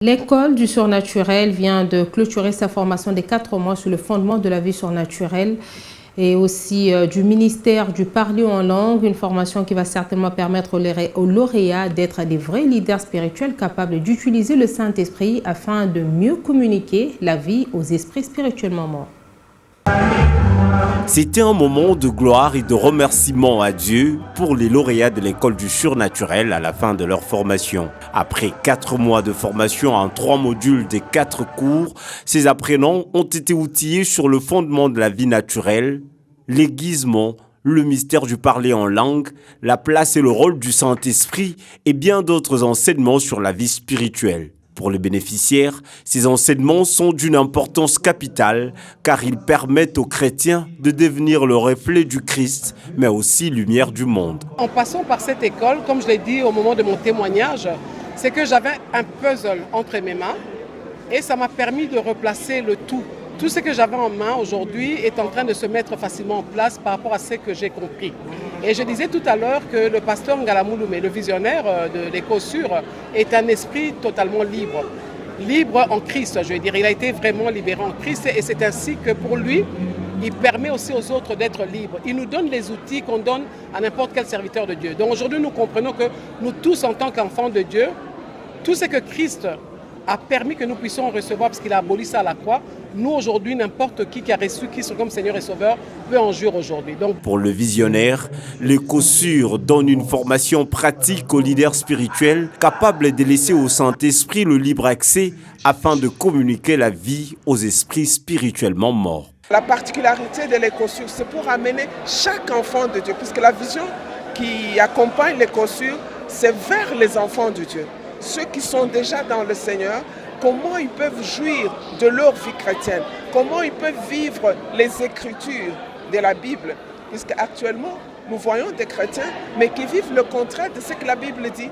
L'école du surnaturel vient de clôturer sa formation des 4 mois sur le fondement de la vie surnaturelle et aussi du ministère du parler en langue, une formation qui va certainement permettre aux lauréats d'être des vrais leaders spirituels capables d'utiliser le Saint-Esprit afin de mieux communiquer la vie aux esprits spirituellement morts. C'était un moment de gloire et de remerciement à Dieu pour les lauréats de l'école du surnaturel à la fin de leur formation. Après 4 mois de formation en 3 modules des 4 cours, ces apprenants ont été outillés sur le fondement de la vie naturelle, l'aiguisement, le mystère du parler en langue, la place et le rôle du Saint-Esprit et bien d'autres enseignements sur la vie spirituelle. Pour les bénéficiaires, ces enseignements sont d'une importance capitale car ils permettent aux chrétiens de devenir le reflet du Christ, mais aussi lumière du monde. En passant par cette école, comme je l'ai dit au moment de mon témoignage, c'est que j'avais un puzzle entre mes mains et ça m'a permis de replacer le tout. Tout ce que j'avais en main aujourd'hui est en train de se mettre facilement en place par rapport à ce que j'ai compris. Et je disais tout à l'heure que le pasteur Ngalamouloumé, le visionnaire de l'Éco-Sur, est un esprit totalement libre. Libre en Christ, je veux dire. Il a été vraiment libéré en Christ et c'est ainsi que pour lui, il permet aussi aux autres d'être libres. Il nous donne les outils qu'on donne à n'importe quel serviteur de Dieu. Donc aujourd'hui, nous comprenons que nous tous, en tant qu'enfants de Dieu, tout ce que Christ a permis que nous puissions recevoir parce qu'il a aboli ça à la croix. Nous, aujourd'hui, n'importe qui a reçu Christ comme Seigneur et Sauveur peut en jurer aujourd'hui. Pour le visionnaire, l'Éco-Sur donne une formation pratique aux leaders spirituels capables de laisser au Saint-Esprit le libre accès afin de communiquer la vie aux esprits spirituellement morts. La particularité de l'Éco-Sur, c'est pour amener chaque enfant de Dieu, puisque la vision qui accompagne l'Éco-Sur, c'est vers les enfants de Dieu. Ceux qui sont déjà dans le Seigneur, comment ils peuvent jouir de leur vie chrétienne, comment ils peuvent vivre les Écritures de la Bible, puisque actuellement nous voyons des chrétiens, mais qui vivent le contraire de ce que la Bible dit.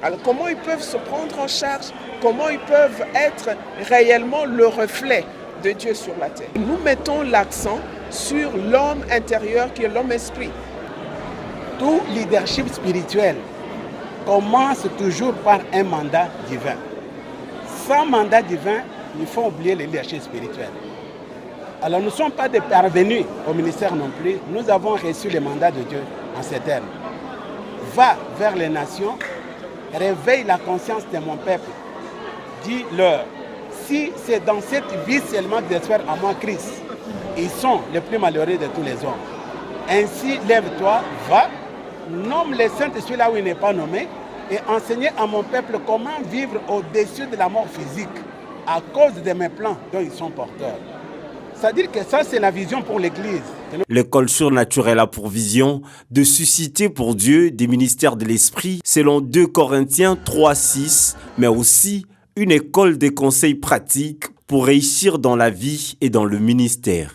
Alors comment ils peuvent se prendre en charge, comment ils peuvent être réellement le reflet de Dieu sur la terre. Nous mettons l'accent sur l'homme intérieur qui est l'homme esprit. Tout leadership spirituel commence toujours par un mandat divin. Sans mandat divin, il faut oublier le leadership spirituel. Alors nous ne sommes pas des parvenus au ministère non plus. Nous avons reçu le mandat de Dieu en ces termes. Va vers les nations, réveille la conscience de mon peuple. Dis-leur, si c'est dans cette vie seulement qu'ils espèrent à moi Christ, ils sont les plus malheureux de tous les hommes. Ainsi, lève-toi, va, nomme le Saint-Esprit là où il n'est pas nommé et enseigner à mon peuple comment vivre au-dessus de la mort physique à cause de mes plans dont ils sont porteurs. C'est-à-dire que ça, c'est la vision pour l'Église. L'école surnaturelle a pour vision de susciter pour Dieu des ministères de l'Esprit selon 2 Corinthiens 3:6, mais aussi une école des conseils pratiques pour réussir dans la vie et dans le ministère.